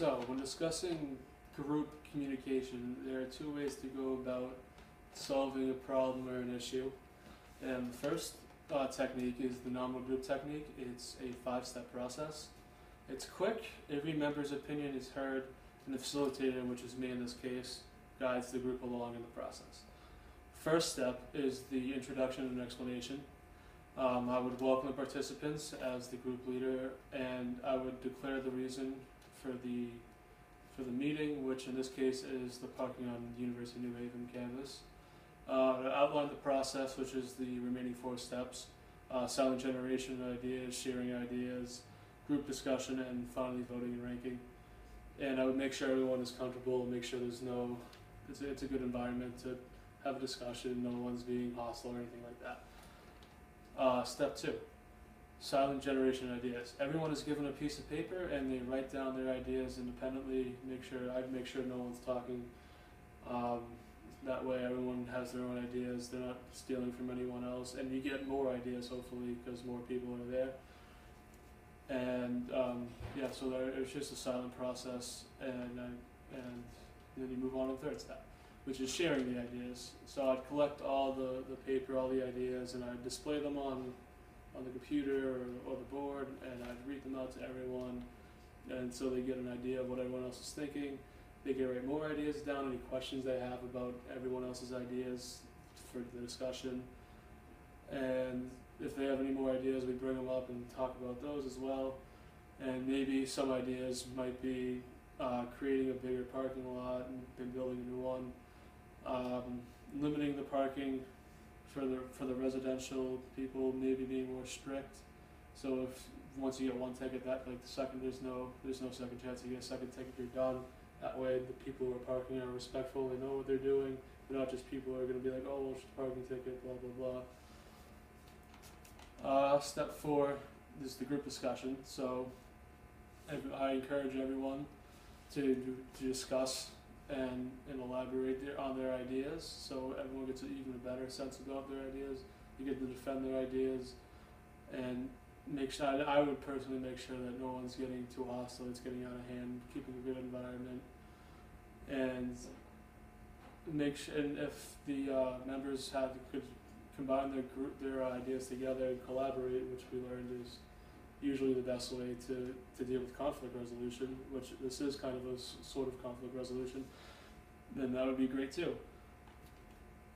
So, when discussing group communication, there are two ways to go about solving a problem or an issue. And the first technique is the nominal group technique. It's a five-step process. It's quick, every member's opinion is heard, and the facilitator, which is me in this case, guides the group along in the process. First step is the introduction and explanation. I would welcome the participants as the group leader, and I would declare the reason for the meeting, which in this case is the parking on the University of New Haven campus. Outline the process, which is the remaining four steps: silent generation of ideas, sharing ideas, group discussion, and finally voting and ranking. And I would make sure everyone is comfortable, make sure there's no, it's a good environment to have a discussion, no one's being hostile or anything like that. Step two, silent generation of ideas. Everyone is given a piece of paper and they write down their ideas independently. I'd make sure no one's talking. That way everyone has their own ideas, they're not stealing from anyone else, and you get more ideas hopefully because more people are there. And so it's just a silent process, and then you move on to the third step, which is sharing the ideas. So I'd collect all the paper, all the ideas, and I'd display them on the computer or the board, and I'd read them out to everyone, and so they get an idea of what everyone else is thinking. They can write more ideas down, any questions they have about everyone else's ideas for the discussion. And if they have any more ideas, we bring them up and talk about those as well. And maybe some ideas might be creating a bigger parking lot and building a new one. Limiting the parking for the residential people, maybe being more strict. So if once you get one ticket, that like the second there's no second chance you get a second ticket, you're done. That way the people who are parking are respectful, they know what they're doing. They're not just people who are going to be like, oh, well, it's just a parking ticket, blah, blah, blah. Step four is the group discussion. So I encourage everyone to discuss and elaborate on their ideas, so everyone gets an even better sense about their ideas. You get to defend their ideas, and I would personally make sure that no one's getting too hostile, it's getting out of hand, keeping a good environment, and and if the members could combine their ideas together and collaborate, which we learned is usually the best way to deal with conflict resolution, which this is kind of a sort of conflict resolution, then that would be great too.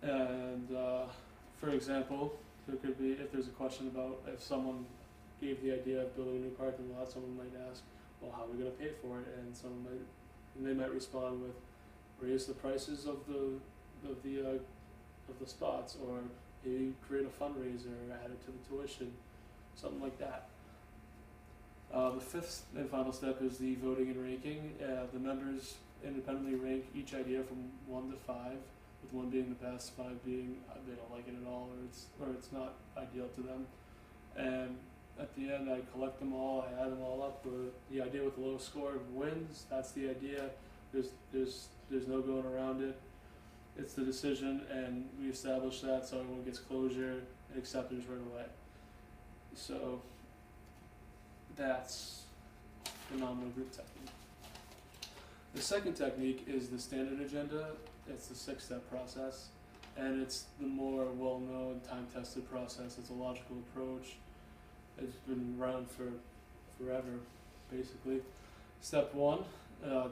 And for example, there could be, if there's a question about if someone gave the idea of building a new parking lot, someone might ask, well, how are we going to pay for it? And they might respond with, raise the prices of the spots, or maybe create a fundraiser, add it to the tuition, something like that. The fifth and final step is the voting and ranking. The members independently rank each idea from 1 to 5, with 1 being the best, 5 being they don't like it at all, or it's not ideal to them. And at the end, I collect them all, I add them all up. The idea with the lowest score wins. That's the idea. There's no going around it. It's the decision, and we establish that so everyone gets closure and acceptance right away. So that's the nominal group technique. The second technique is the standard agenda. It's the 6-step process, and it's the more well-known, time-tested process. It's a logical approach. It's been around for forever, basically. Step 1,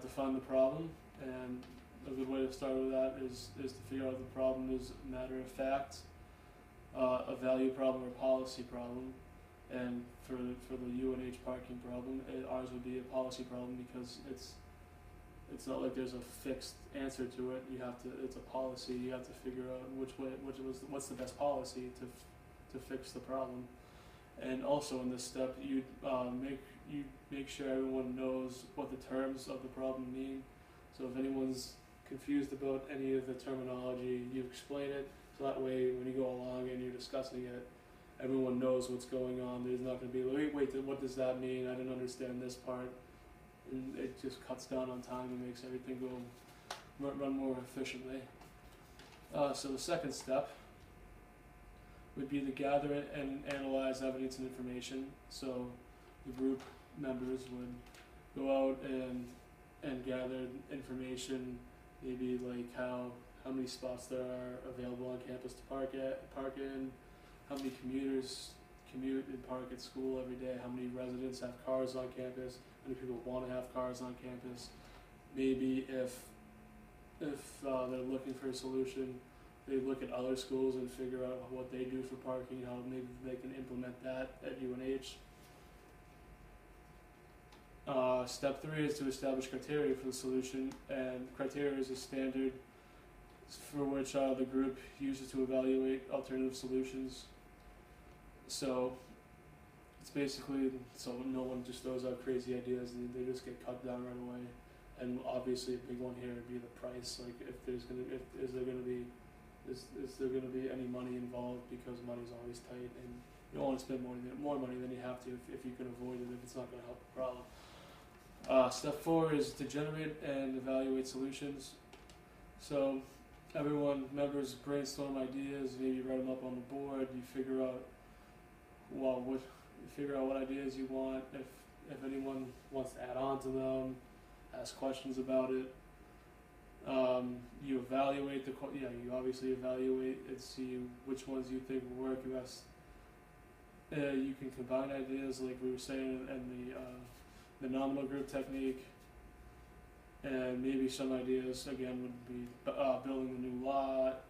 define the problem, and a good way to start with that is to figure out if the problem is a matter of fact, a value problem, or a policy problem. And for the UNH parking problem, ours would be a policy problem, because it's not like there's a fixed answer to it. It's a policy. You have to figure out what's the best policy to fix the problem. And also in this step, you make sure everyone knows what the terms of the problem mean. So if anyone's confused about any of the terminology, you explain it, so that way when you go along and you're discussing it, everyone knows what's going on. There's not going to be like, wait, what does that mean? I didn't understand this part. And it just cuts down on time and makes everything run more efficiently. So the second step would be to gather and analyze evidence and information. So the group members would go out and and gather information, maybe like how many spots there are available on campus to park in, how many commuters commute and park at school every day, how many residents have cars on campus, how many people want to have cars on campus. Maybe if they're looking for a solution, they look at other schools and figure out what they do for parking, how maybe they can implement that at UNH. Step 3 is to establish criteria for the solution, and criteria is a standard for which the group uses to evaluate alternative solutions. So it's basically so no one just throws out crazy ideas and they just get cut down right away. And obviously a big one here would be the price. Like is there gonna be any money involved, because money's always tight and you don't want to spend more money than you have to if you can avoid it, if it's not going to help the problem. Step 4 is to generate and evaluate solutions. So members brainstorm ideas, maybe write them up on the board, you figure out what ideas you want, if anyone wants to add on to them, ask questions about it. You evaluate you obviously evaluate and see which ones you think will work best. You can combine ideas like we were saying, and the nominal group technique, and maybe some ideas again would be building a new lot,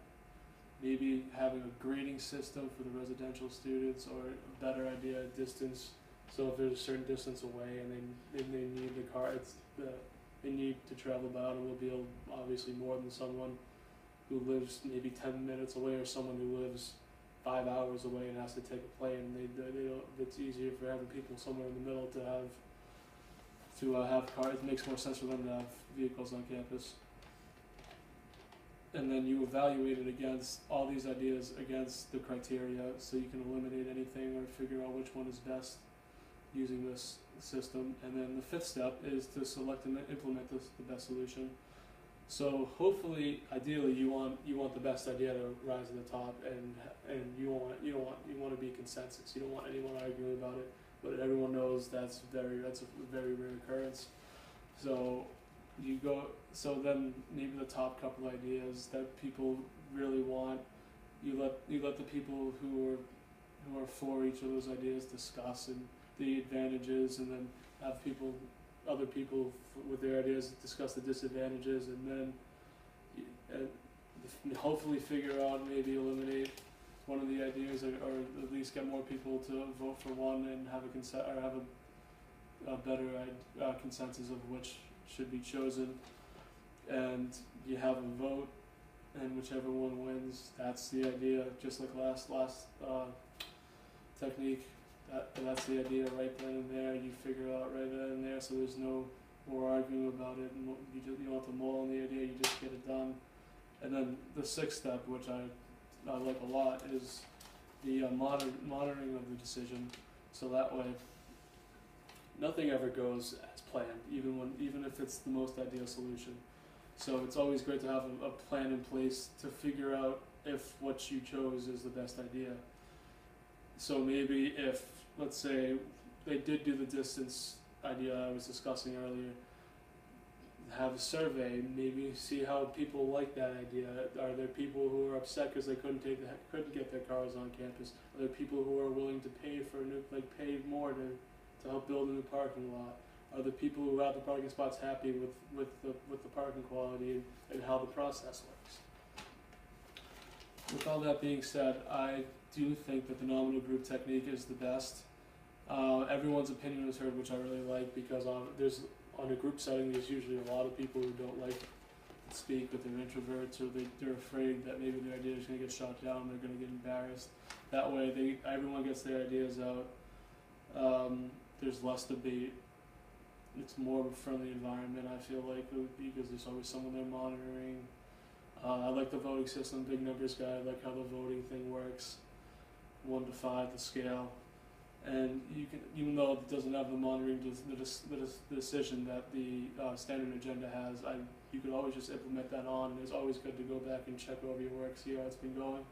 maybe having a grading system for the residential students, or a better idea, distance. So if there's a certain distance away and they need the car, they need to travel about automobile, obviously more than someone who lives maybe 10 minutes away, or someone who lives 5 hours away and has to take a plane. It's easier for having people somewhere in the middle to have cars. It makes more sense for them to have vehicles on campus. And then you evaluate it against all these ideas against the criteria, so you can eliminate anything or figure out which one is best using this system. And then the 5th step is to select and implement the best solution. So hopefully, ideally, you want the best idea to rise to the top, and you want to be consensus. You don't want anyone arguing about it, but everyone knows that's a very rare occurrence. So then maybe the top couple ideas that people really want, you let the people who are for each of those ideas discuss and the advantages, and then have other people with their ideas discuss the disadvantages, and then hopefully figure out, maybe eliminate one of the ideas, or at least get more people to vote for one and have a better consensus of which should be chosen. And you have a vote, and whichever one wins, that's the idea. Just like last technique. That's the idea right then and there. You figure out right then and there, so there's no more arguing about it, and you don't have to mull on the idea. You just get it done. And then the 6th step, which I like a lot, is the monitoring of the decision. So that way, nothing ever goes as planned, even if it's the most ideal solution. So it's always great to have a plan in place to figure out if what you chose is the best idea. So maybe if, let's say, they did do the distance idea I was discussing earlier, have a survey, maybe see how people like that idea. Are there people who are upset because they couldn't get their cars on campus? Are there people who are willing to pay pay more to help build a new parking lot? Are the people who have the parking spots happy with the parking quality and how the process works? With all that being said, I do think that the nominal group technique is the best. Everyone's opinion is heard, which I really like, because on a group setting, there's usually a lot of people who don't like to speak, but they're introverts, or they're afraid that maybe their idea is going to get shot down, they're going to get embarrassed. That way, everyone gets their ideas out. There's less debate. It's more of a friendly environment, I feel like, because there's always someone there monitoring. I like the voting system, big numbers guy. I like how the voting thing works, 1 to 5, the scale. And you can, even though it doesn't have the monitoring, the decision that the standard agenda has, you could always just implement that on. It's always good to go back and check over your work, see how it's been going.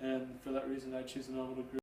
And for that reason, I choose the nominal group.